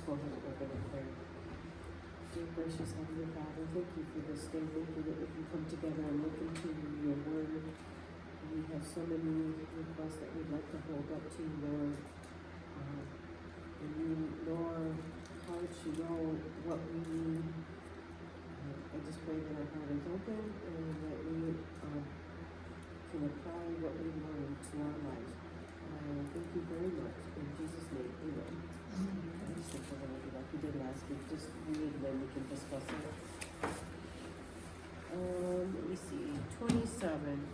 go ahead and open in prayer. Dear gracious Heavenly Father, thank you for this day. Thank you that we can come together and look into your word. We have so many requests that we'd like to hold up to you, Lord. And you know our hearts, you know what we need. I just pray that our heart is open and that we can apply what we learn to our lives. Thank you very much. In Jesus' name, amen. I just think we're going to do like we did last week. Just read and then we can discuss it. Let me see. 27.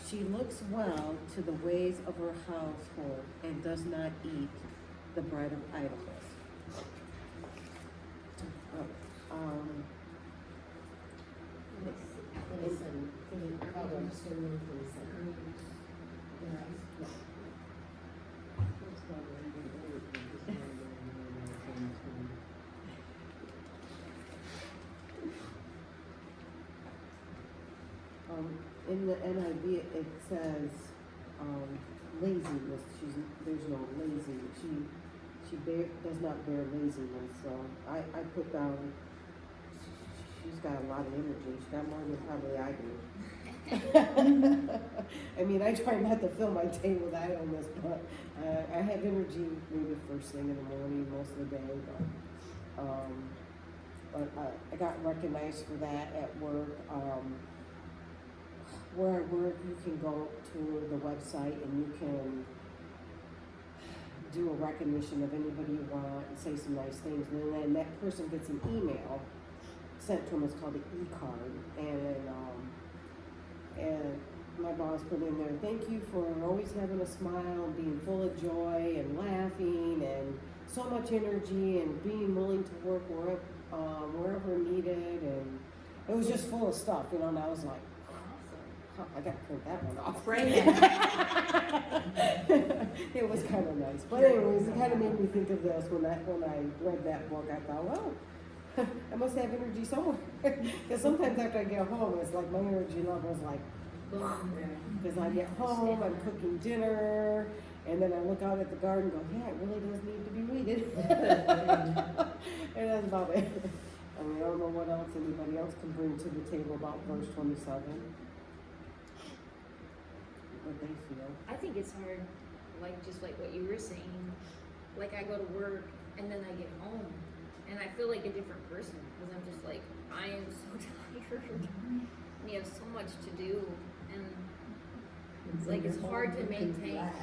She looks well to the ways of her household and does not eat the bread of idleness. In the NIV, it says laziness. There's no lazy. She does not bear laziness. So I put down. She's got a lot of energy. She's got more than probably I do. I mean, I try not to fill my day with idleness, but I have energy maybe first thing in the morning, most of the day. But I got recognized for that at work. Where I work, you can go to the website and you can do a recognition of anybody you want and say some nice things. And then that person gets an email sent to them. It's called an e-card. And my boss put in there, thank you for always having a smile and being full of joy and laughing and so much energy and being willing to work wherever needed. And it was just full of stuff, you know, and I was like, I got to print that one off. Right. It was kind of nice. But anyways, it kind of made me think of this when I read that book. I thought, well, I must have energy somewhere. Because sometimes after I get home, it's like my energy level is like, because I get home, I'm cooking dinner, and then I look out at the garden and go, yeah, it really does need to be weeded. And that's about it. I mean, I don't know what else anybody else can bring to the table about verse 27. What they feel. I think it's hard, just like what you were saying. Like I go to work and then I get home and I feel like a different person because I'm just like, I am so tired. And you have so much to do and it's like it's hard to maintain. Yeah.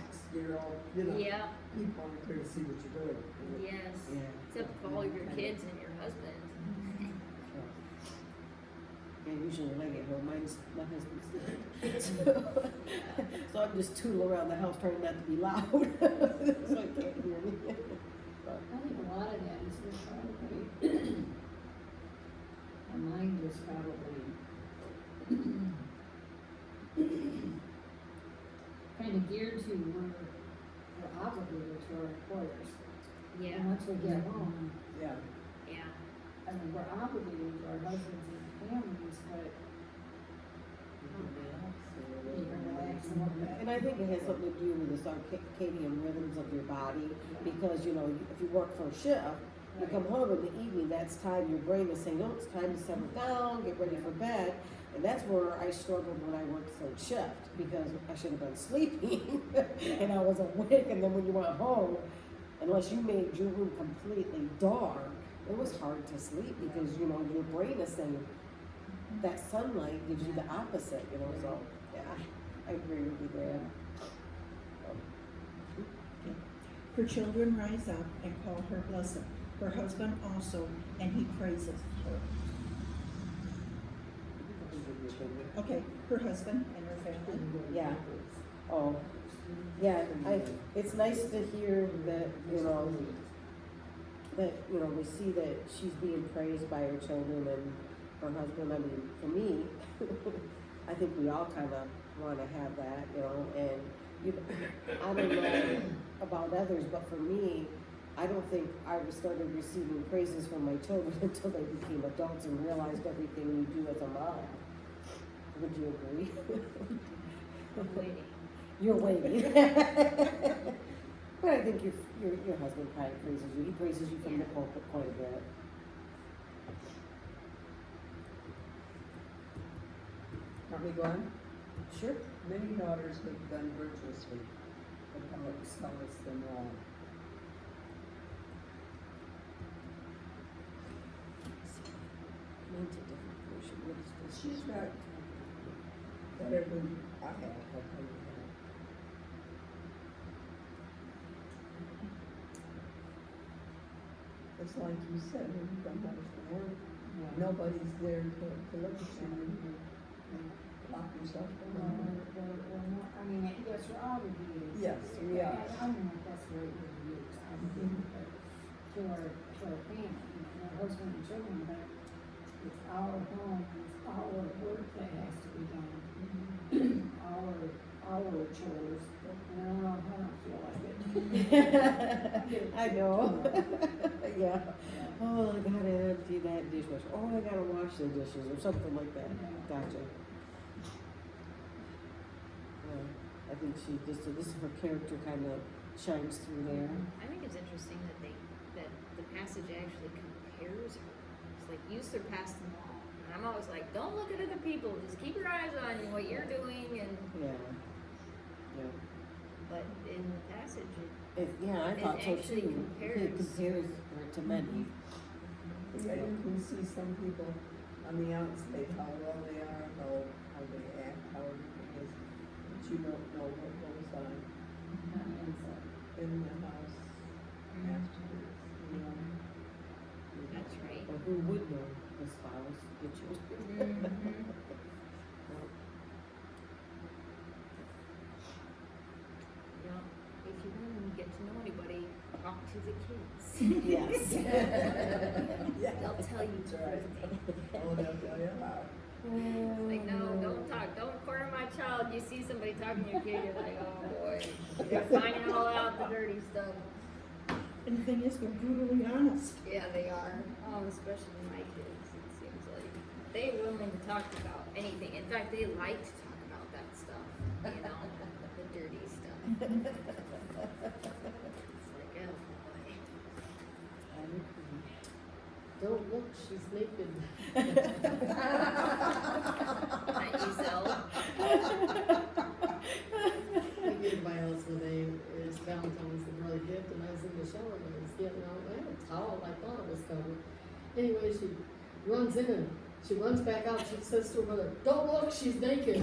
People aren't there to see what you're doing. Yes. Yeah. Except for all your kids and your husband. And usually when I get home, my husband's so I'm just tooling around the house trying not to be loud. So I can't hear me. But, I think a lot of that is just probably, our mind is probably kind of geared to we're obligated to our employers. Yeah. And once we get home, yeah. Yeah. I mean, we're obligated to our husbands and families, but you can relax a little bit. And I think it has something to do with the circadian rhythms of your body because, you know, if you work for a shift, you come home in the evening, that's time your brain is saying, oh, it's time to settle down, get ready for bed. And that's where I struggled when I worked third shift because I should have been sleeping and I was awake. And then when you went home, unless you made your room completely dark, it was hard to sleep because, you know, your brain is saying that sunlight gives you the opposite, you know, so, yeah, I agree with you there. Her children rise up and call her blessed. Her husband also, and he praises her. Okay, her husband and her family. Yeah. Oh, yeah, it's nice to hear that, we see that she's being praised by her children and her husband. I mean, for me, I think we all kind of want to have that, and I don't know about others, but for me, I don't think I started receiving praises from my children until they became adults and realized everything you do as a mom. Would you agree? I'm waiting. You're waiting. But I think your husband probably praises you. He praises you from the pulpit quite a bit. Want me to go on? Sure. Many daughters have done virtuously, but thou excellest them all. Mine's a different version. What is this? She's got better than I have, I'll tell you that. It's like you said, when you come home from work, nobody's there to look at you and you lock yourself alone. I mean, yes, we're all reviews. Yes, we are. I mean, that's great reviews, I mean, to our family, our husband and children, but it's our home, it's our work that has to be done. Our chores, and I don't know, I don't feel like it. I know. Yeah. Oh, I gotta empty that dishwasher. Oh, I gotta wash the dishes or something like that. Gotcha. Yeah, I think this her character kind of shines through there. I think it's interesting that the passage actually compares her. It's like, you surpass them all. And I'm always like, don't look at other people, just keep your eyes on what you're doing. And Yeah. but in the passage, I it thought so actually too. compares. It compares her to many. Yeah, you can see some people on the outside, how well they are, how they act, how everything is, but you don't know what goes on in the house afterwards, you know. That's right. Or who would know the spouse, get you. Yeah. If you want to get to know anybody, talk to the kids. Yes. Yeah. They'll tell you That's right. Oh, they'll tell you how. Like, no, don't talk. Don't corner my child. You see somebody talking to your kid, you're like, oh boy. They're finding all out the dirty stuff. And the thing is, they're brutally honest. Yeah, they are. Oh, especially my kids. It seems like they're willing to talk about anything. In fact, they like to talk about that stuff. You know, the dirty stuff. It's like, oh boy. Don't look, she's naked. Not yourself. I gave my husband his Valentine's and early gift, and I was in the shower and I was getting out. I had a towel, I thought it was covered. Anyway, she runs in and she runs back out. She says to her mother, "Don't look, she's naked."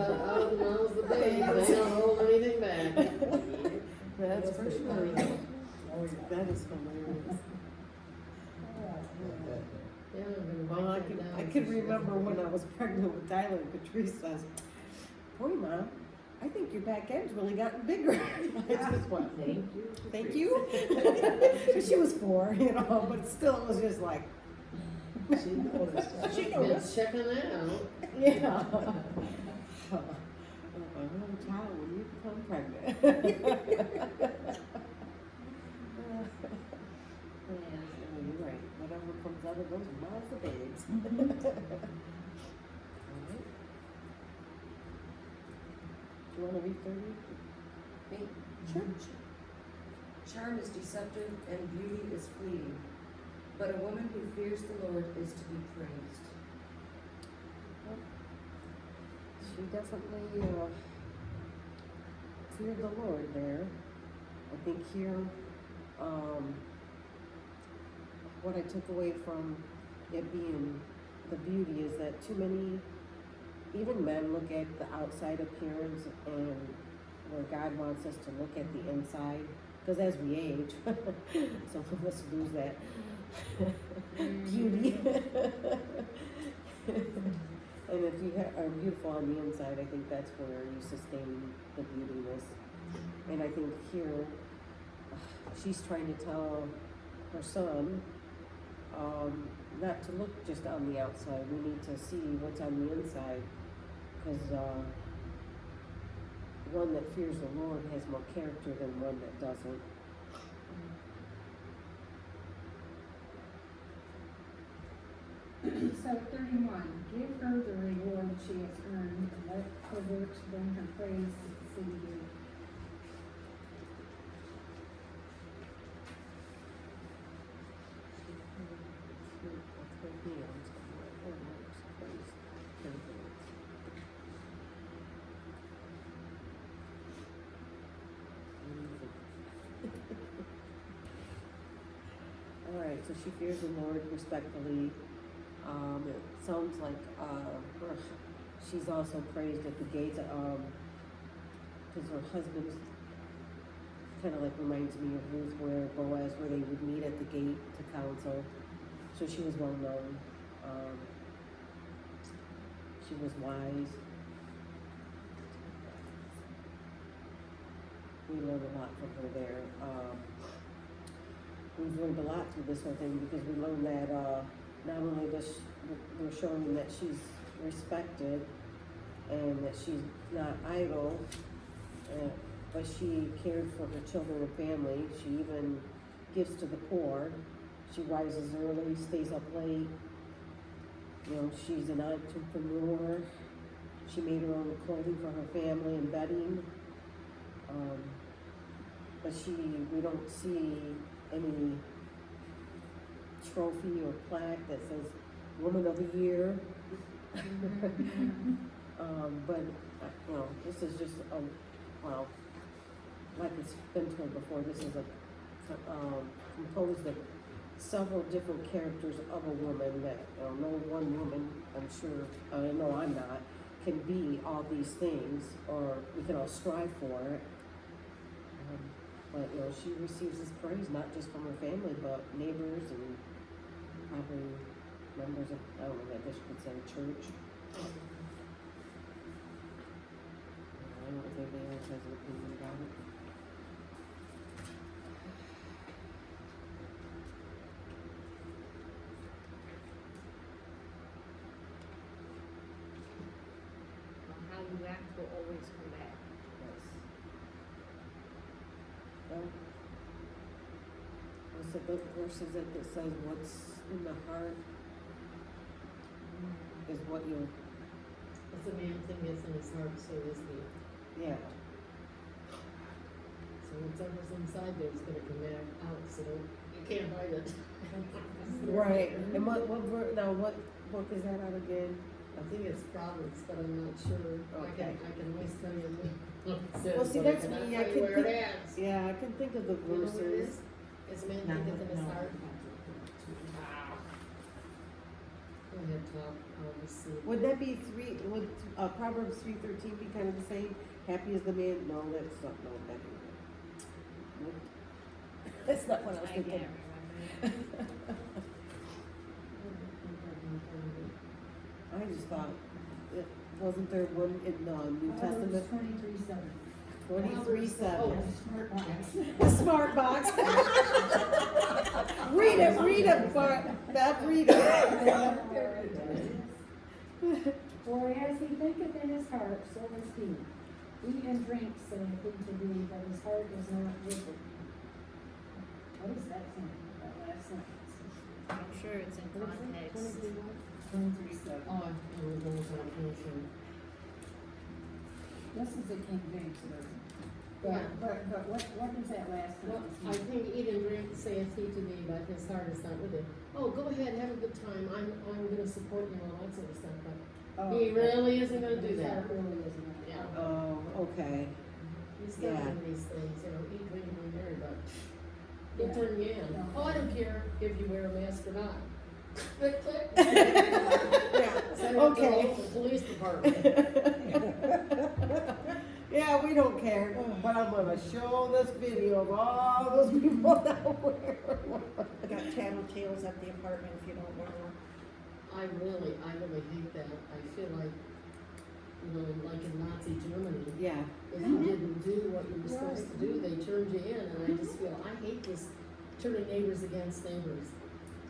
Out of the mouths of the babes, they don't hold anything back. That's for sure. Oh, yeah. That is hilarious. Yeah, I'm gonna Well, I write that down. can so she remember doesn't when I forget. was pregnant with Tyler and Patrice says, "Boy, Mom, I think your back end's really gotten bigger." I just went, "Thank you." She was 4, but still it was just like, She noticed. She Been noticed. checking that out. yeah. Oh, child, when you become pregnant. Yeah, you're right. Whatever comes out of those mouths of babes. Alright. Do you wanna read 30? Me? Sure. Charm is deceptive and beauty is fleeting, but a woman who fears the Lord is to be praised. She definitely feared the Lord there. I think here, what I took away from it being the beauty is that too many, even men, look at the outside appearance and where God wants us to look at the inside. Because as we age, some of us lose that beauty. And if you are beautiful on the inside, I think that's where you sustain the beautiness. And I think here, she's trying to tell her son not to look just on the outside. We need to see what's on the inside. Because one that fears the Lord has more character than one that doesn't. So 31, give her the reward she has earned, and let her works bring her praise to the city gate. Alright, so she fears the Lord respectfully. It sounds like, she's also praised at the gates, cause her husband's kinda like reminds me of Ruth where Boaz, where they would meet at the gate to counsel. So she was well known. She was wise. We learned a lot from her there. We've learned a lot through this whole thing because we learned that not only does we're showing that she's respected and that she's not idle, but she cared for her children and family. She even gives to the poor. She rises early, stays up late. You know, she's an entrepreneur. She made her own clothing for her family and bedding. But we don't see any trophy or plaque that says Woman of the Year. But, you know, this is just well, like it's been told before, this is composed of several different characters of a woman that, no one woman, I'm sure, I know I'm not, can be all these things, or we can all strive for it. But, she receives this praise not just from her family, but neighbors and probably members of, I don't know, I guess you could say church. I don't know if anybody else has an opinion about it. How you act will always come back. Yes. Well, what's the book verse is it that says what's in the heart is what you'll, As a man thinketh in his heart, so is he. yeah. So whatever's inside there is gonna come back out, so you can't hide it. Right, and what book is that out again? I think it's Proverbs, but I'm not sure. Okay. I can always tell you what it says. Well, see, but I that's cannot me. I tell you can where think- it is. Yeah, I can think of the You know what it verses. is? As a man thinketh in his heart. Go ahead, Tom, I'll just see. Would that be would Proverbs 3:13 be kind of the same? Happy is the man, no, that's not, no, that ain't it. Nope. That's not what I was I thinking. can't remember. I just thought, wasn't there one in the New Testament? 23:7. 23:7. Oh. Smart box. The smart box. Read it, Beth, read it. For as he thinketh in his heart, so is he. Eat and drink, saith he to thee, but his heart is not with it. What is that thing, that last sentence? I'm sure it's in context. 23:7. Oh, I was going to mention. This is the King James version. Yeah. But what is that last Well, I sentence? think eat and drink saith he to thee, but his heart is not with it. Oh, go ahead, have a good time, I'm gonna support you and all that sort of stuff, but Oh, he really isn't gonna do his that. heart really isn't. Yeah. Oh, okay. He's still Yeah. doing these things, eat, drink, and be merry, but he'll Yeah. turn you in. No. Oh, I don't care if you wear a mask or not. Click, click. Yeah, Send it to the okay. local police department. Yeah, we don't care, but I'm gonna show this video of all those people that wear. I got tattletales at the apartment if you don't wear one. I really hate that. I feel like, like in Nazi Germany, Yeah, if you didn't do what you were supposed to do, they turned you in, and I just feel, I hate this turning neighbors against neighbors.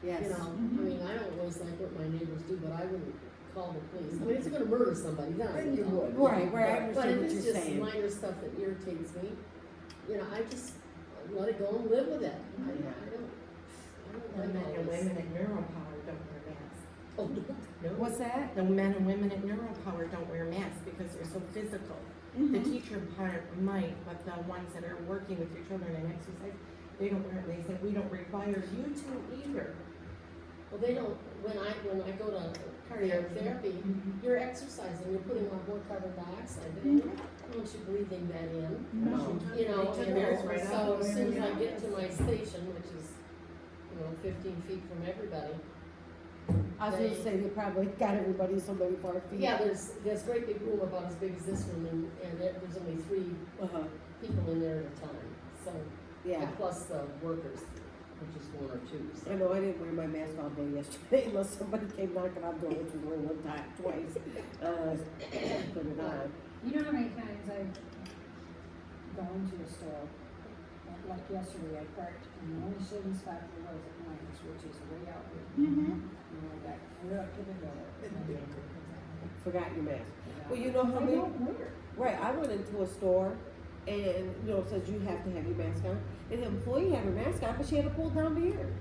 yes. I mean, I don't always like what my neighbors do, but I wouldn't call the police. I mean, if you're gonna murder somebody, then you would. Right, I But understand what if you're it's just saying. minor stuff that irritates me, I just let it go and live with it. I don't like all this. women in rural power don't wear masks. Oh, What's that? The men and women at NeuroPower don't wear masks because they're so physical. The teacher part might, but the ones that are working with your children and exercise, they don't wear it. They said, we don't require you to either. Well, they don't, when I go to cardiac therapy, you're exercising, you're putting on more carbon dioxide, they don't want you breathing that in. No. You know, They took and theirs right so out. as soon as I get to my station, which is, 15 feet from everybody. I was gonna say, they probably got everybody so many far feet. Yeah, there's great big room about as big as this room, and there's only 3 Uh-huh, people in there at a time, so, yeah. and plus the workers, which is 1 or 2, so. I know, I didn't wear my mask all day yesterday unless somebody came knocking on the door, which was only one time, twice. Put it on. You know how many times I've gone to a store, like yesterday, I parked in the only shading spot there was at Myers, which is way out here. And I got clear up to the door. Forgot your mask. Well, you know how I many, don't wear it. right, I went into a store and, it says you have to have your mask on. And the employee had her mask on, but she had to pull down the ear.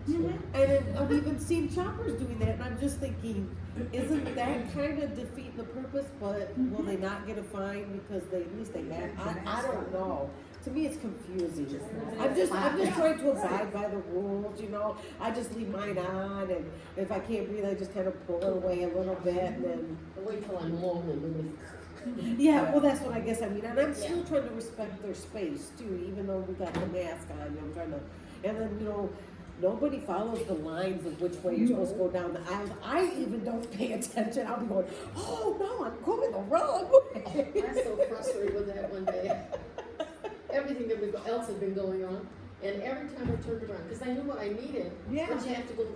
And I've even seen shoppers doing that, and I'm just thinking, isn't that kind of defeating the purpose? But will they not get a fine because at least they have, I don't know. To me, it's confusing. I'm just trying to abide by the rules, I just leave mine on, and if I can't breathe, I just kind of pull it away a little bit, and then. Wait till I'm alone and then Yeah, well, that's what I guess I mean, and I'm still trying to respect their space too, even though we got the mask on, I'm trying to, and then, nobody follows the lines of which way you're supposed to go down the aisles. I even don't pay attention, I'll be going, oh no, I'm going the wrong way. I was so frustrated with that one day. Everything else had been going on, and every time I turned around, because I knew what I needed, Yeah. but you have to go to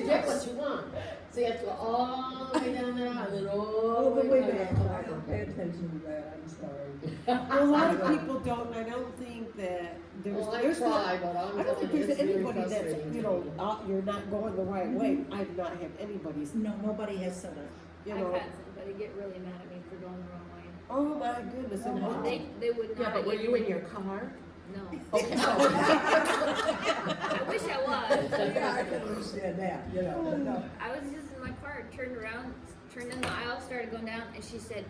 get what you want. So you have to go all the way down there, and then all the way back. I don't pay attention to that, I'm sorry. Well, a lot of people don't, and I don't think that Well, I there's try, but I'm I don't think telling you, there's it's really anybody that's, frustrating. you're not going the right way. I've not had anybody's, No, nobody has said it. you I've know, had somebody get really mad at me for going the wrong way. oh my goodness, and Wow. They would not. Yeah, but were you in your car? No. Okay. I wish I was. Yeah, I can understand that, no. I was just in my car, turned around, turned in the aisle, started going down, and she said,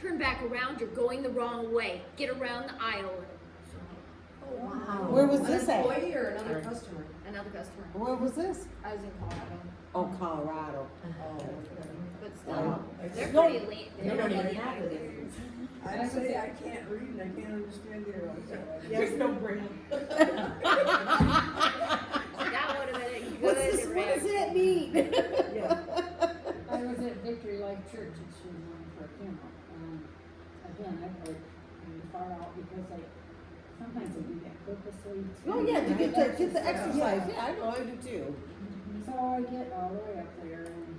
"Turn back around, you're going the wrong way. Get around the aisle." So, Wow. where was An this at? employee or another customer? another customer. Where was this? I was in Colorado, Oh, Colorado. but still, Wow. they're No, pretty late. they don't even really have out it. there. I say I can't read and I can't understand the arrows, so I. There's no brain. That would have been a good What does that mean? Yeah. I was at Victory Life Church and she was running for a funeral. Again, I parked pretty far out because sometimes I do that purposely. Oh, yeah, to get the exercise, yeah, I know, I do too. So I get all the way up there and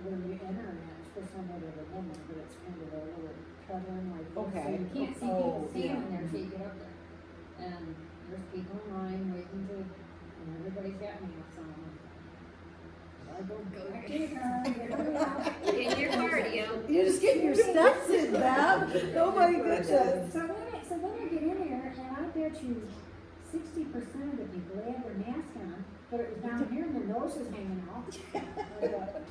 when you enter, it's for somebody of a woman, but it's kind of a little covering like this. Okay. So you can't see Oh, people standing yeah. there till you get up there. And there's people in line waiting and everybody's got masks on. I go back to the car, get ready out. Get your cardio. You're just getting your steps in, Bev. Oh my goodness. So then I get in there and I bet you 60% of the people, they had their mask on, but it was down here and their nose was hanging off. I thought,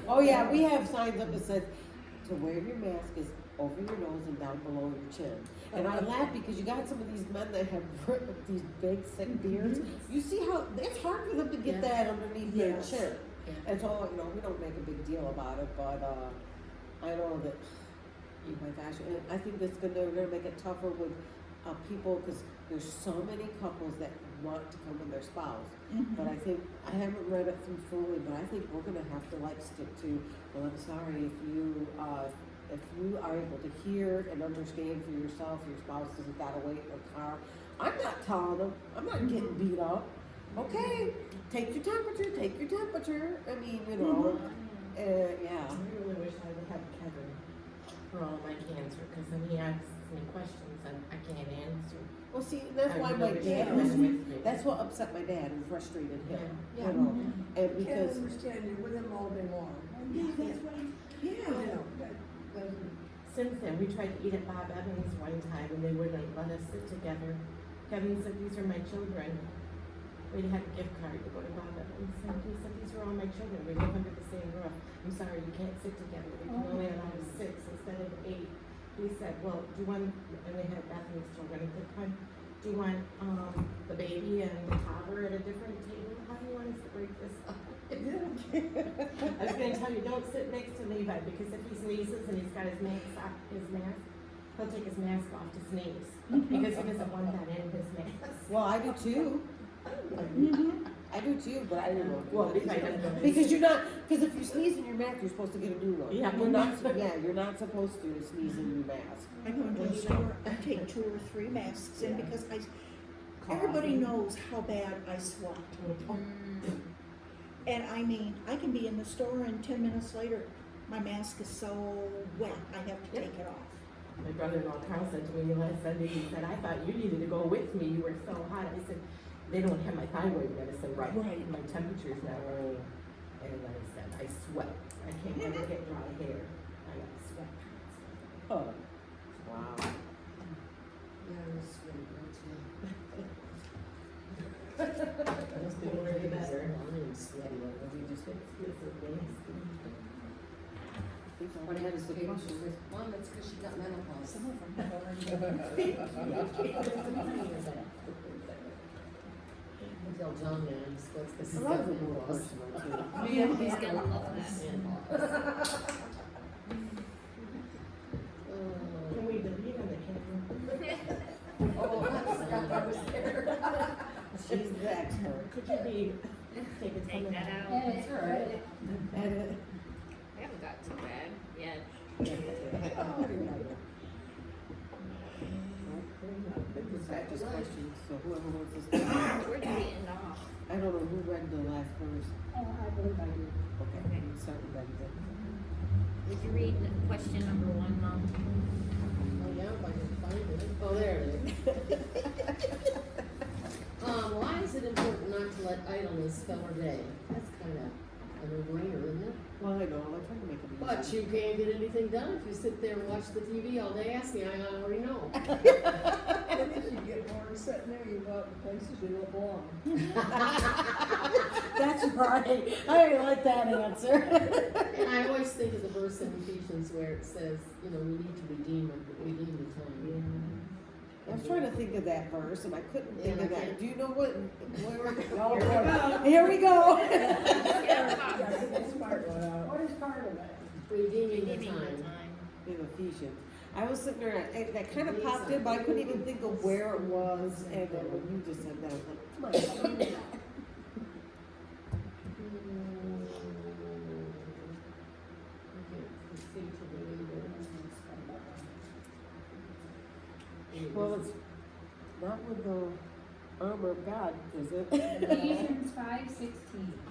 Oh yeah, we have signs up that says to wear your mask is over your nose and down below your chin. And I laugh because you got some of these men that have these big thick beards. You see how it's hard for them to get that underneath their Yes. chin. And so, we don't make a big deal about it, but I know that, oh my gosh, and I think they're gonna make it tougher with people, because there's so many couples that want to come with their spouse. But I think, I haven't read it through fully, but I think we're gonna have to stick to, well, I'm sorry, if you are able to hear and understand for yourself, your spouse hasn't got to wait in the car. I'm not telling them, I'm not getting beat up. Okay, take your temperature. I mean, yeah. I really wish I would have Kevin for all my cancer, because then he asks me questions and I can't answer. Well, see, that's why my dad that's what upset my dad and frustrated him, Yeah. And I can't because, understand, you're with them all day long. yeah. Since then, we tried to eat at Bob Evans one time and they wouldn't let us sit together. Kevin said, these are my children. we had a gift card to go to Bob Evans, and he said, these are all my children, we live under the same roof. I'm sorry, you can't sit together, we can only allow 6 instead of 8. He said, well, do you want, and they had Bethany's children at the time, do you want, the baby and the toddler at a different table? How do you want us to break this up? I was gonna tell you, don't sit next to Levi, because if he sneezes and he's got his mask off, he'll take his mask off to sneeze, because he doesn't want that in his mask. Well, I do too. I do too, but I don't know. Well, Levi doesn't know. Because you're not, because if you sneeze in your mask, you're supposed to get a new one. Yeah. You're not, you're not supposed to sneeze in your mask. I go into the store, I take 2 or 3 masks in because everybody knows how bad I swat. And I mean, I can be in the store and 10 minutes later, my mask is so wet, I have to take it off. My brother-in-law Carl said to me last Sunday, he said, I thought you needed to go with me, you were so hot. I said, they don't have my thyroid medicine right. Right. My temperature's now low. And I said, I sweat. I can't ever get dry hair. I got sweat. Oh, wow. Yeah, I was really good too. Must be worried better. I'm sweaty, what did you just say? What I had is the Okay, question. Mom, that's because she got menopause. Some of them Tell John that, that's because I he's love got the word menopause. personal too. He's gonna love that. Can we delete on the camera? Oh, I forgot that was there. She's the expert. Could you be, take it Take that out. That's all right. Edit. I haven't got too bad yet. That just questions, so whoever wants to start. Where did we end off? I don't know who read the last verse. Oh, I believe I do. Okay, start with that then. Did you read question number 1, Mom? Oh, yeah, if I can find it. Oh, there it is. Why is it important not to let idleness fill our day? That's kind of a no-brainer, isn't it? Well, I know, I'm trying to make it easy. But you can't get anything done if you sit there and watch the TV all day. Ask me, I already know. And if you get bored sitting there, you go out to places you don't belong. That's right. I like that answer. And I always think of the verse in Ephesians where it says, you know, we need to redeem the time. I was trying to think of that verse and I couldn't think Yeah, of I that. can't. Do you know what? Oh, boy. Here we go. Yeah, get the smart one out. What is part of it? Redeeming the Redeeming the time. time. In Ephesians. I was sitting there, and that kind of popped in, but I couldn't even think of where it was, and then when you just said that, I was like, come on. Well, it's not with the armor of God, is it? Ephesians 5:16.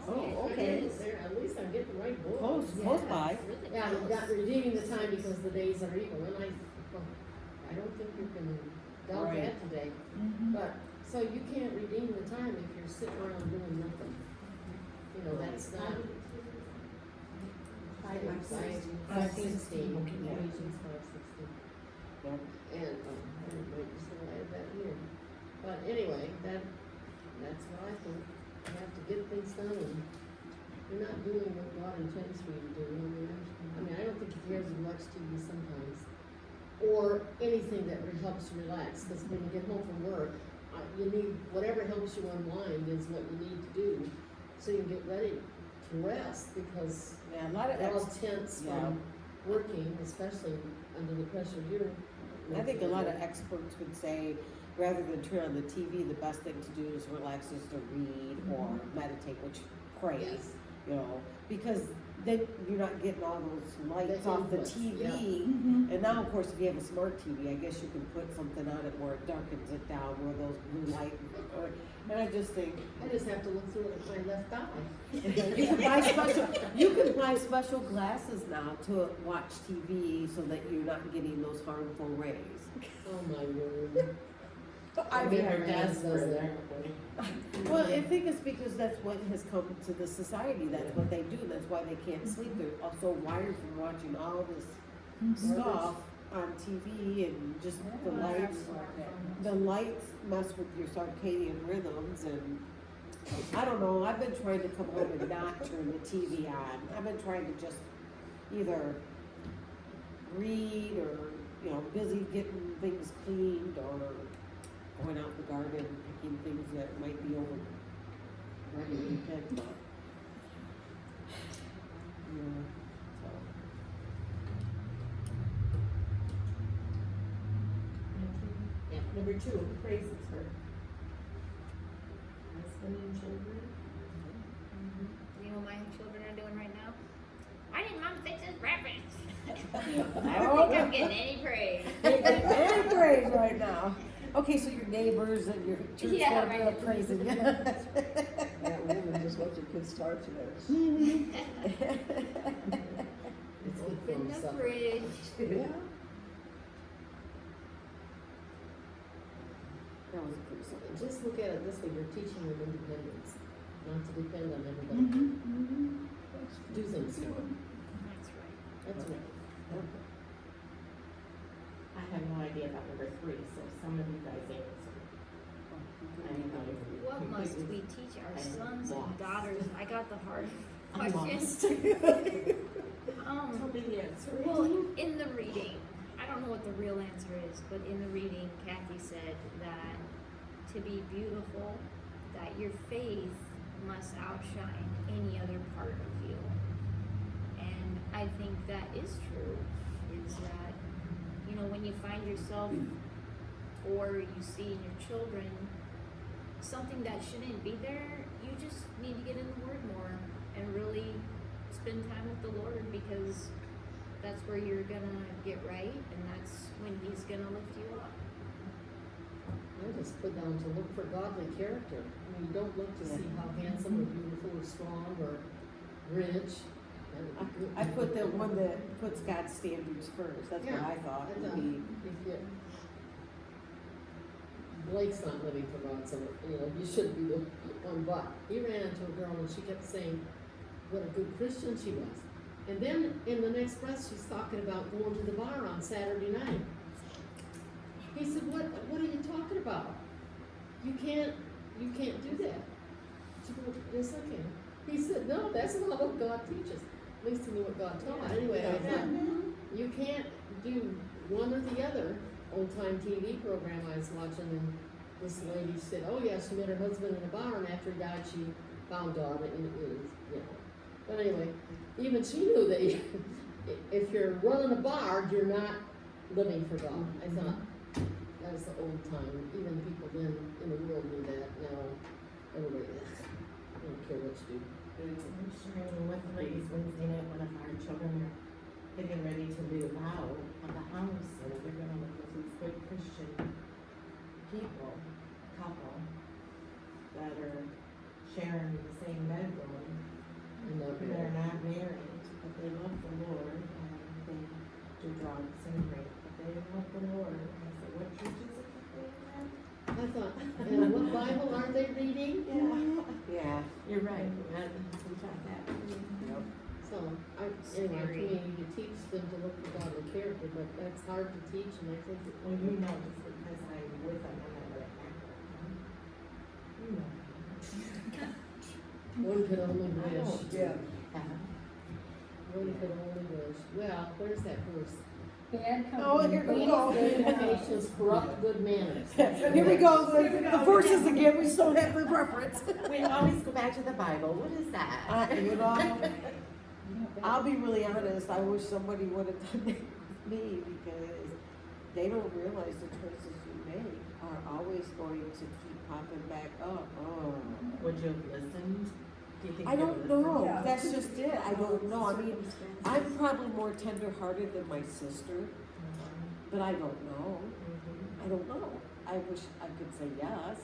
Oh, It okay. is there. At least I'm getting the right book. Close, close by. Really Yeah, close. we've got redeeming the time because the days are evil, and I don't think you can doubt Right. that today. But, so you can't redeem the time if you're sitting around doing nothing. You know, that's not. 5:16. 5:16. Yeah. Ephesians 5:16. Yep. And, I didn't write this one, I had that here. But anyway, that's what I think. You have to get things done and you're not doing what God intends for you to do. I mean, I don't think he cares as much TV sometimes. Or anything that helps you relax, because when you get home from work, you need, whatever helps you unwind is what you need to do. So you can get ready to rest, because Yeah, a lot of they're all tense yeah. from working, especially under the pressure you're. I think a lot of experts would say, rather than turn on the TV, the best thing to do is relax, is to read or meditate, which pray, Yes. you know, because then you're not getting all those lights The off the inputs, TV. yeah. And now, of course, if you have a smart TV, I guess you can put something on it where it darkens it down, where those blue light, and I just think, I just have to look through it with my left eye. you can buy special glasses now to watch TV so that you're not getting those harmful rays. Oh my word. I bet mean, our dad's does that. well, I think it's because that's what has come to the society, that's what they do, that's why they can't sleep, they're also wired from watching all this stuff on TV and just the lights mess with your circadian rhythms, and I don't know, I've been trying to come home and not turn the TV on. I've been trying to just either read or, you know, busy getting things cleaned or going out in the garden, picking things that might be over ready to be picked up. Yeah, so. Yeah, number 2, praises her husband and children. You know what my children are doing right now? Why didn't mom fix this breakfast? I Oh. don't think I'm getting any praise. Very praise right now. Okay, so your neighbors and your church Yeah, family are right. praising you. That woman just let your kids start to theirs. It's good for In the himself. fridge. Yeah. That was a pretty simple. Just look at it this way, you're teaching them independence, not to depend on everybody. Do things for them. That's right. That's right. I have no idea about number 3, so some of you guys answer. I have no idea. What must we teach our I'm sons lost. and daughters? I got the hard I'm questions. lost. Um, Tell me the answer. well, in the reading, I don't know what the real answer is, but in the reading, Kathy said that to be beautiful, that your faith must outshine any other part of you. And I think that is true, is that, you know, when you find yourself or you see in your children something that shouldn't be there, you just need to get in the Word more and really spend time with the Lord, because that's where you're gonna get right, and that's when He's gonna lift you up. I just put down to look for godly character. I mean, you don't look to see how handsome or beautiful or strong or rich. I put the one that puts God's standards first, that's what Yeah, I thought I would thought be. if you- Blake's not living for God, so, you know, you should be the one, but he ran into a girl and she kept saying what a good Christian she was. And then in the next breath, she's talking about going to the bar on Saturday night. He said, what are you talking about? You can't do that. She goes, yes, I can. He said, no, that's not what God teaches. At least he knew what God taught. Anyway, I thought, you can't do one or the other. Old-time TV program I was watching, and this lady said, oh yeah, she met her husband in a bar, and after he died, she found God, and it was, you know. But anyway, even she knew that if you're running a bar, you're not living for God. I thought, that was the old time. Even people then in the world knew that. Now, everybody, I don't care what you do. I'm sharing with the ladies Wednesday night, one of our children are getting ready to move out of the house, so they're gonna live with these good Christian couple, that are sharing the same bedroom. I'm not They're married. not married, but they love the Lord, and they do drugs and rape, but they love the Lord. And I said, what church is it that they attend? I thought, and what Bible are they reading? Yeah. You're right, we taught that. So, anyway, to me, you teach them to look for godly character, but that's hard to teach, and I think it, Well, you know, just because I'm with them, I'm not with them. You know. one could only wish. Yeah. One could only wish. Well, where's that verse? Bad company. Oh, here we go. Good patience, corrupt good manners. Here we go, the verses again, we still have the reference. We always go back to the Bible, what is that? You know, I'll be really honest, I wish somebody would have done that with me, because they don't realize the choices you make are always going to keep popping back up. Oh. Would you have listened? Do you think I you don't would have know, Yeah. that's just it, I don't know, I mean, I'm probably more tender-hearted than my sister, but I don't know, I don't know. I wish I could say yes.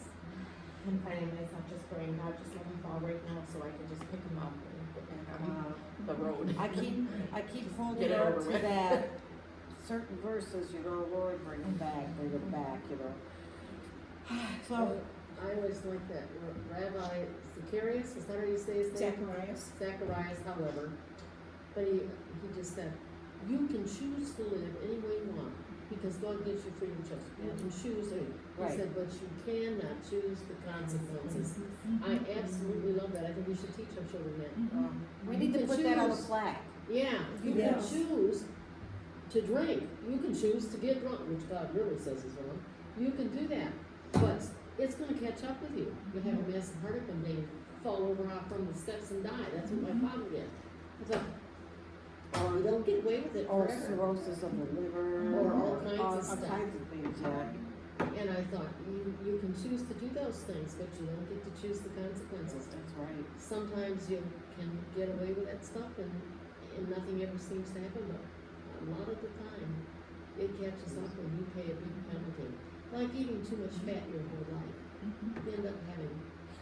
I'm finding myself just praying, God, just let him fall right now so I can just pick him up and get back on the road. I keep holding Get it on over to with. that certain verses, you know, Lord, bring it back, you know. So, I always like that, Rabbi Zacharias, is that how you say his name? Zacharias. Zacharias, however, but he just said, you can choose to live any way you want, because God gives you freedom of choice. And shoes, he Right. said, but you cannot choose the consequences. I absolutely love that. I think we should teach our children that. We need to You put can that on a choose. plaque. Yeah, you can Yes. choose to drink. You can choose to get drunk, which God really says is wrong. You can do that, but it's gonna catch up with you. You have a massive heart attack one day, fall over off from the steps and die. That's what my father did. I thought, oh, you don't get away with it Or forever. cirrhosis of the liver. Or all kinds of all stuff. kinds of things, yeah. And I thought, you can choose to do those things, but you don't get to choose the consequences. That's right. Sometimes you can get away with that stuff and nothing ever seems to happen, but a lot of the time, it catches up and you pay a big penalty. Like eating too much fat your whole life. You end up having.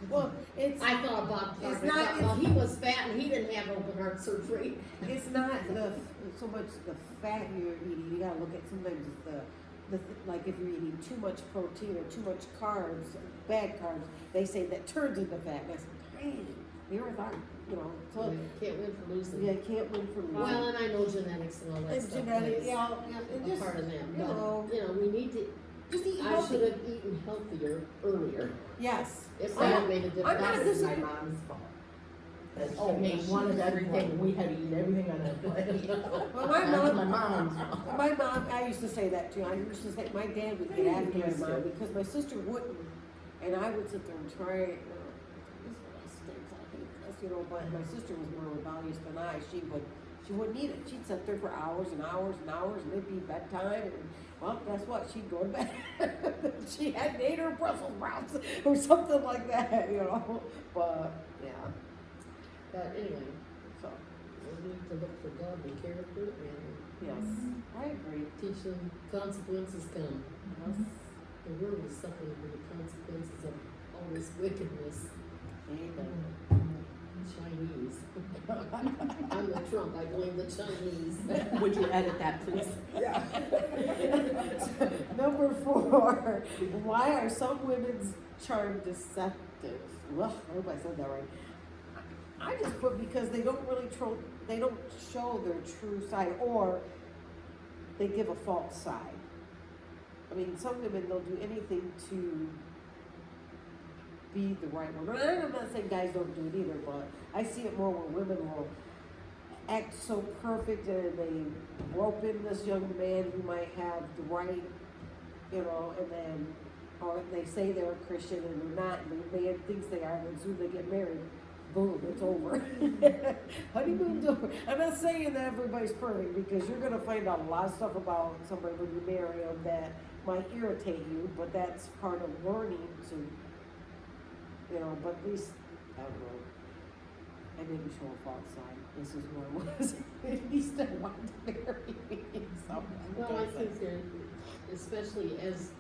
Well, it's, I thought Bob It's Clark, I not- thought, well, he was fat and he didn't have open heart surgery. it's not so much the fat you're eating, you gotta look at, sometimes it's like if you're eating too much protein or too much carbs, bad carbs, they say that turns into fat, and I said, dang, here with our, so, You can't win for losing. yeah, you can't win for losing. Well, and I know genetics and all that And stuff genetic, plays yeah, and a just, part of that, you know, but, we need to, just eat I healthy. should have eaten healthier earlier. Yes. If I'm that not- made a difference. I'm not That was my disagree- mom's fault. That Oh, she made one of everything, we had to eat everything on that plate. Well, my That's mom, my mom's fault. my mom, I used to say that too. I used to say my dad would get after my mom because my sister wouldn't, and I would sit there and try. This really stinks. I hate this, But my sister was more rebellious than I. She wouldn't eat it. She'd sit there for hours and hours and hours, and it'd be bedtime. And well, guess what? She'd go to bed. She hadn't ate her Brussels sprouts or something like that, But yeah, But anyway, so we need to look for godly character and yes, I agree. teach them consequences come. Yes. The world is suffering for the consequences of all this wickedness. Amen. Chinese. I'm the Trump, I blame the Chinese. Would you edit that, please? Yeah. Number 4, why are some women's charm deceptive? Well, I hope I said that right. I just put because they don't really they don't show their true side, or they give a false side. I mean, some women, they'll do anything to be the right one. And I'm not saying guys don't do it either, but I see it more where women will act so perfect and they rope in this young man who might have the right, and then, or they say they're a Christian and they're not, and the man thinks they are, and as soon as they get married, boom, it's over. Honeymoon's over. I'm not saying that everybody's perfect, because you're gonna find out a lot of stuff about somebody when you marry them that might irritate you, but that's part of learning to, but at least, I don't know. I didn't show a false side. This is who I was. He still wanted to marry me. So, Well, I think that, especially as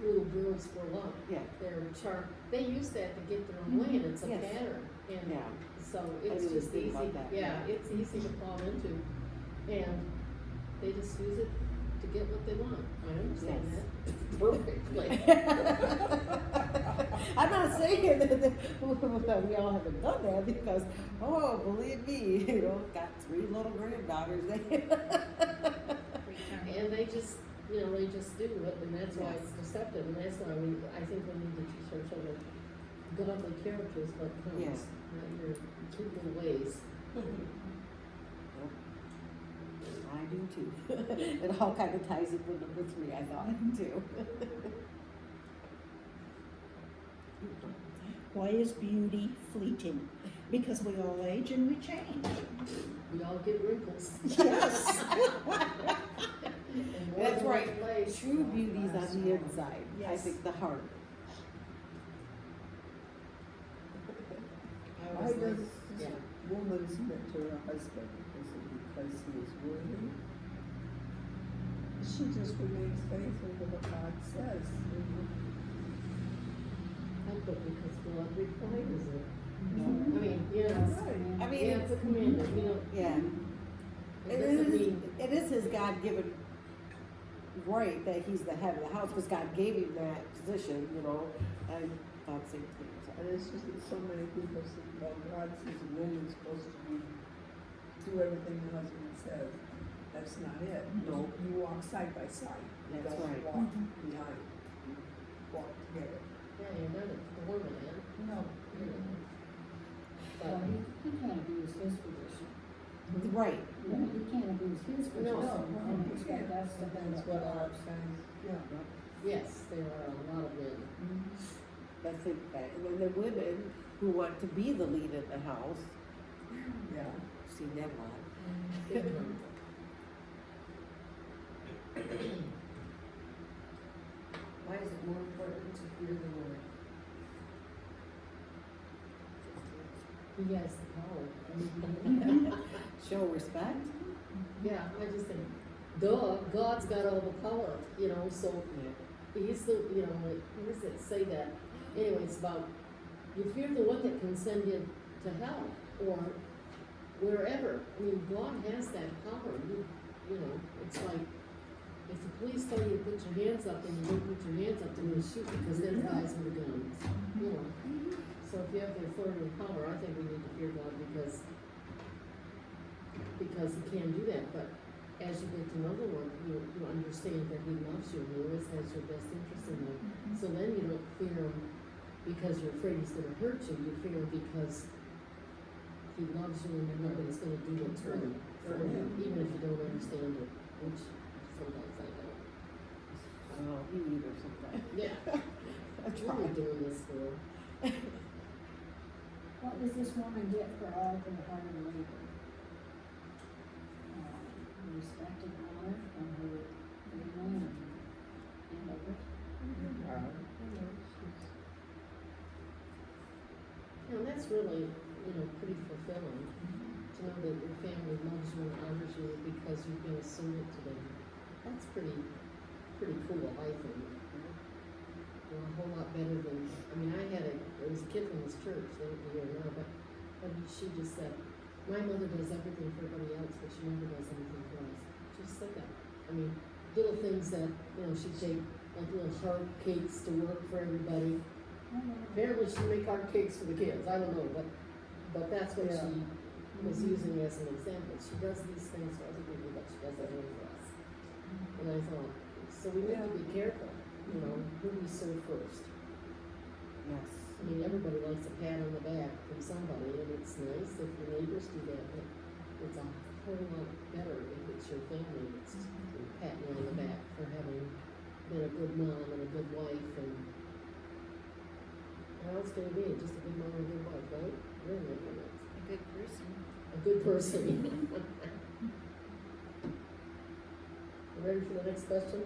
little girls grow up, yeah, their charm, they use that to get their own way, and it's a Yes. pattern. And yeah. so I it's didn't just think easy, about that. yeah, it's easy to fall into. And they just use it to get what they want. I understand Yes. that perfectly. I'm not saying that we all haven't done that, because, believe me, got 3 little granddaughters. And they just do it, and that's why it's deceptive, and that's why I think we need to teach our children godly characters, but comes, Yeah. not your cute little ways. I do too. It all kind of ties in with number 3, I thought, too. Why is beauty fleeting? Because we all age and we change. We all get wrinkles. Yes. And more That's than right. one place. True beauty's on the inside. I Yes. think the heart. I Why was does like, this yeah. woman submit to her husband? Is it because he is worthy? She just remains faithful to what God says. I put because God requires it. Mhm. I mean, yes. Right. I mean, Yeah, it's a commandment, yeah. It doesn't mean, It is his God-given right that he's the head of the house, because God gave him that position, and God same thing. And it's just that so many people say, well, God says a woman's supposed to do everything the husband says. that's not it. No. You walk side by side. You That's don't right. walk behind. You walk together. Yeah, you're not a doorman, No. you know. Well, But, he can't abuse his position. Right. Yeah, he can't abuse his position No. and expect us to hold That's up what our our signs, yeah. yes, there are a lot of men. I think that, and then the women who want to be the lead in the house, Yeah. see them a lot. Big time. Why is it more important to fear the Lord? He has the power. Show respect. Yeah, I just think, duh, God's got all the power, you know, so he's the, you know, like, where does it say that? Anyway, it's about, you fear the one that can send you to hell, or wherever. I mean, God has that power, you know, it's like, if the police tell you to put your hands up and you don't put your hands up, they're gonna shoot you, because they're guys with guns, you know. So if you have the authority and power, I think we need to fear God because he can do that, but as you get to know the Lord, you understand that he loves you, and he always has your best interest in you. So then you don't fear him because you're afraid he's gonna hurt you, you fear him because he loves you and nobody's gonna do what's right for him, even if you don't understand it, which sometimes I don't. Oh, me either sometimes. Yeah. That's what we're doing this for. What does this woman get for all her hard labor? Respect and honor from her family and others. You know, that's really, you know, pretty fulfilling, to know that your family loves you and honors you because you've been a servant to them. That's pretty cool, I think. You know, a whole lot better than, I mean, there was a kid from this church, they don't be here now, but she just said, my mother does everything for everybody else, but she never does anything for us. She just said that. I mean, little things that, you know, she'd take, like little heart cakes to work for everybody. Apparently she'd make heart cakes for the kids, I don't know, but that's what she was using as an example. She does these things for other people, but she does everything for us. And I thought, so we need to be careful, you know, who we serve first. Yes. I mean, everybody likes a pat on the back from somebody, and it's nice if your neighbors do that, but it's a whole lot better if it's your family that's patting you on the back for having been a good mom and a good wife, and how else can it be? Just a good mom and a good wife, right? Really, A good person. a good person. You ready for the next question?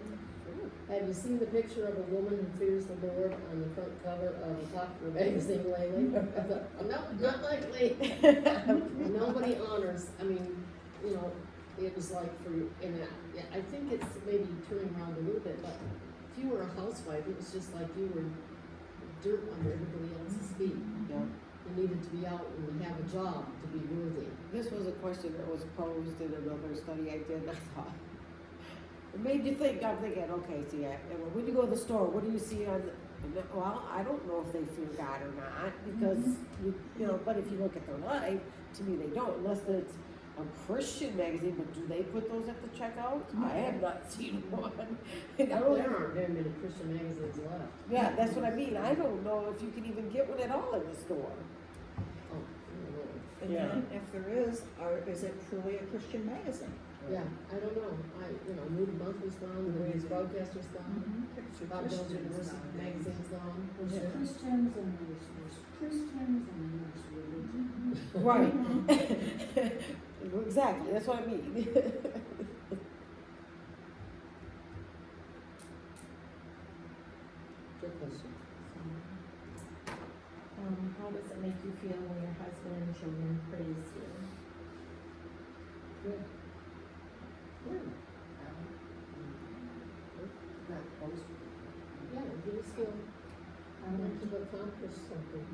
Have you seen the picture of a woman who fears the Lord on the front cover of a popular magazine lately? No, not lately. Nobody honors, I mean, you know, it was like I think it's maybe turning around a little bit, but if you were a housewife, it was just like you were dirt under everybody else's feet. Yeah. You needed to be out and have a job to be worthy. This was a question that was posed in another study I did, I thought. It made you think, I'm thinking, okay, see, when you go to the store, what do you see on well, I don't know if they fear God or not, because, you know, but if you look at their life, to me, they don't, unless it's a Christian magazine, but do they put those at the checkout? I have not seen one. There aren't very many Christian magazines left. Yeah, that's what I mean, I don't know if you can even get one at all in the store. Oh, I don't know. And Yeah. then if there is, or is it truly a Christian magazine? Yeah, I don't know. Moody Monthly's gone, the News Broadcaster's gone, Bob Jones University magazine's gone. There's Christians and there's Christians and there's religion. Right. Exactly, that's what I mean. Good question. How does it make you feel when your husband and children praise you? Good. Good. Not boast. Yeah, you just feel like you've accomplished something.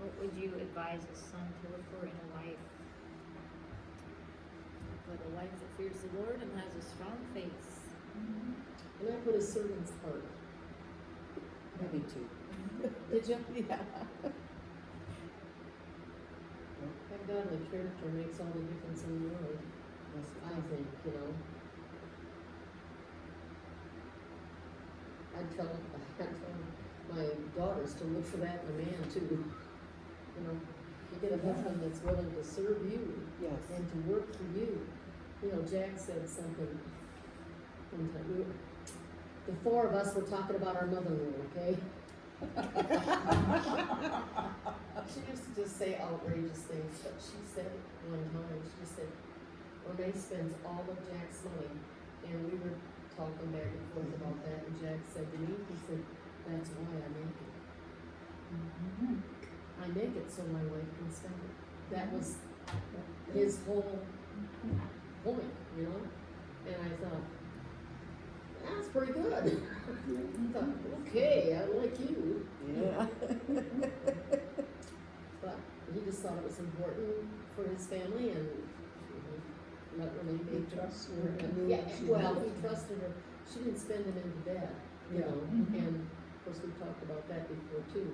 What would you advise a son to look for in a wife? But a wife that fears the Lord and has a strong faith. And I put a servant's heart. Me too. Did you? Yeah. I've godly character makes all the difference in the world, I think, you know. I tell my daughters to look for that in a man too. You know, you get a husband that's willing to serve you Yes. and to work for you. You know, Jack said something one time. The four of us were talking about our mother-in-law, okay? She used to just say outrageous things, but she said one time, she said, Renee spends all of Jack's money, and we were talking back and forth about that, and Jack said to me, he said, that's why I make it. I make it so my wife can spend it. That was his whole point, you know? And I thought, that's pretty good. I thought, okay, I like you. Yeah. But he just thought it was important for his family and he let Renee make He trusted her. her. Yeah, well, he trusted her. She didn't spend it into debt, you know, and of course we talked about that before too.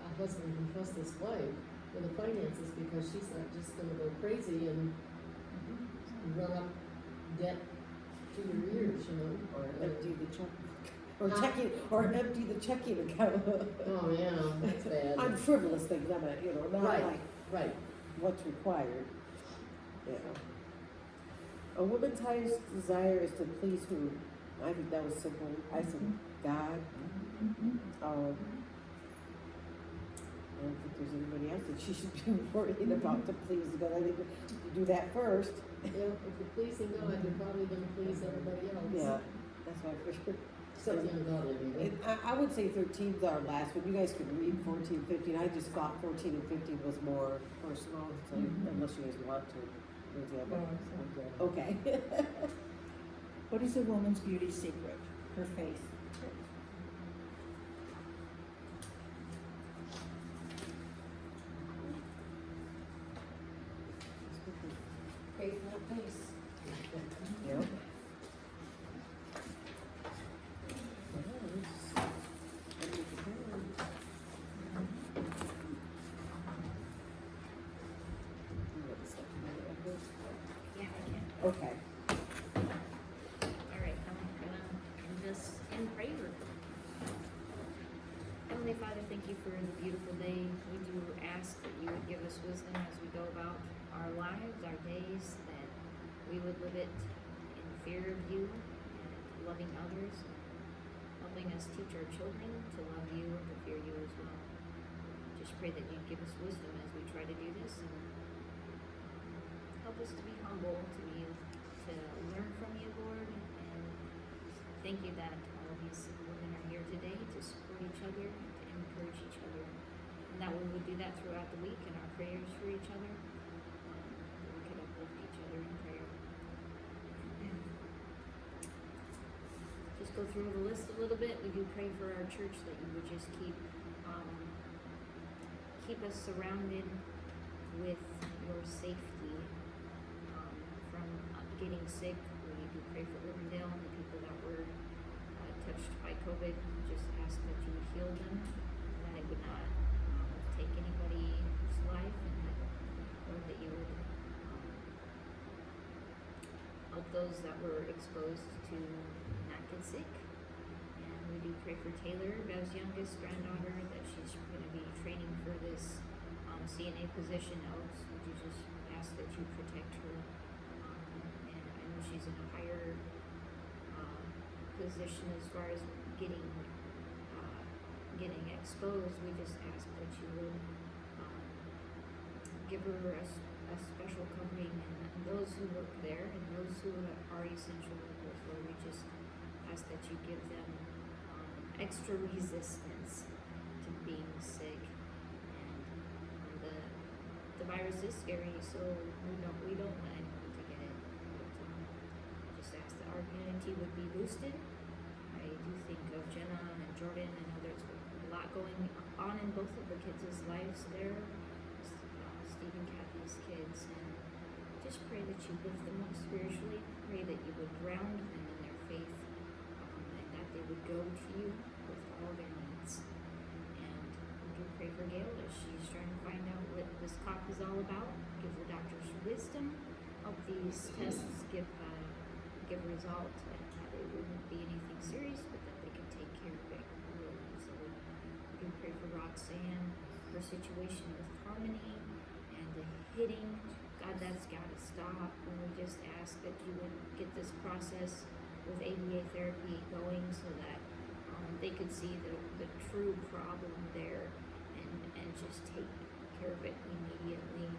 A husband can trust his wife with the finances because she's not just gonna go crazy and run up debt to your ears, you know. Or empty the check, or Huh? checking, or empty the checking account. Oh, yeah, that's bad. On frivolous things, I mean, you know, not Right. like Right. what's required. Yeah. A woman's highest desire is to please who? I think that was simple. I said God. I don't think there's anybody else that she should be worrying about to please God. I think you do that first. Yeah, if you're pleasing God, you're probably gonna please everybody else. Yeah, that's my first. Except the ungodly people. I would say 13's our last one. You guys could read 14, 15. I just thought 14 and 15 was more personal, so unless you guys want to. Okay. What is a woman's beauty secret? Her faith. Faith, not face. Yep. Yeah, I can. Okay. All right, I'm gonna end this in prayer. Heavenly Father, thank you for the beautiful day. We do ask that you would give us wisdom as we go about our lives, our days, that we would live it in fear of you and loving others, and helping us teach our children to love you and to fear you as well. Just pray that you'd give us wisdom as we try to do this, and help us to be humble, to learn from you, Lord, and thank you that all these women are here today to support each other, to encourage each other, and that we would do that throughout the week in our prayers for each other, that we could uplift each other in prayer. Just go through the list a little bit. We do pray for our church that you would just keep us surrounded with your safety from getting sick. We do pray for Riverdale and the people that were touched by COVID. Just ask that you would heal them, and that it would not take anybody's life, and that, Lord, that you would help those that were exposed to not get sick. And we do pray for Taylor, Bev's youngest granddaughter, that she's going to be training for this CNA position. Would you just ask that you protect her? And I know she's in a higher position as far as getting exposed. We just ask that you would give her a special covering, and those who work there and those who are essential workers. Lord, we just ask that you give them extra resistance to being sick. And the virus is scary, so we don't want anyone to get it. But just ask that our unity would be boosted. I do think of Jenna and Jordan. I know there's a lot going on in both of the kids' lives there. Steve and Kathy's kids, and just pray that you lift them up spiritually. Pray that you would ground them in their faith, and that they would go to you with all their needs. And we do pray for Gail as she's trying to find out what this talk is all about. Give the doctors wisdom, help these tests give result, and that it wouldn't be anything serious, but that they can take care of it really easily. We can pray for Roxanne, her situation with Harmony, and the hitting. God, that's got to stop. And we just ask that you would get this process with ABA therapy going so that they could see the true problem there and just take care of it immediately.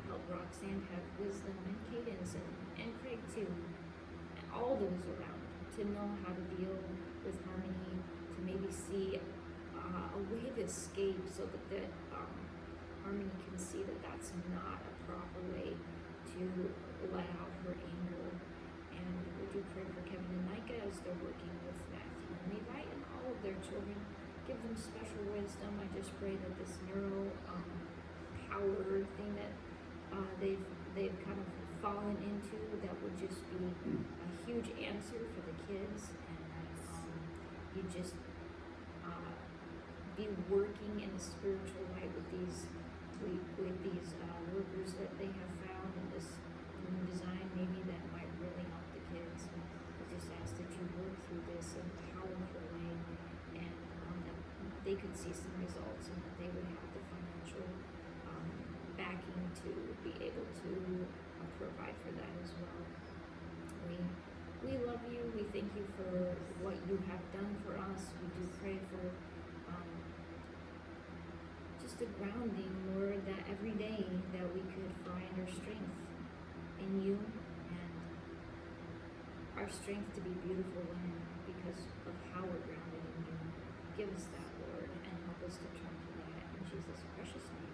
Help Roxanne have wisdom and Cadence and Craig too, and all those around to know how to deal with Harmony, to maybe see a way to escape so that Harmony can see that that's not a proper way to let out her anger. And would you pray for Kevin and Micah as they're working with Matthew and Levi and all of their children? Give them special wisdom. I just pray that this neuro power thing that they've kind of fallen into, that would just be a huge answer for the kids, and that you just be working in a spiritual light with these workers that they have found in this new design, maybe that might really help the kids. I just ask that you work through this in a powerful way, and that they could see some results, and that they would have the financial backing to be able to provide for that as well. We love you. We thank you for what you have done for us. We do pray for just a grounding, Lord, that every day that we could find our strength in you, and our strength to be beautiful women because of how we're grounded in you. Give us that, Lord, and help us to turn to that in Jesus' precious name.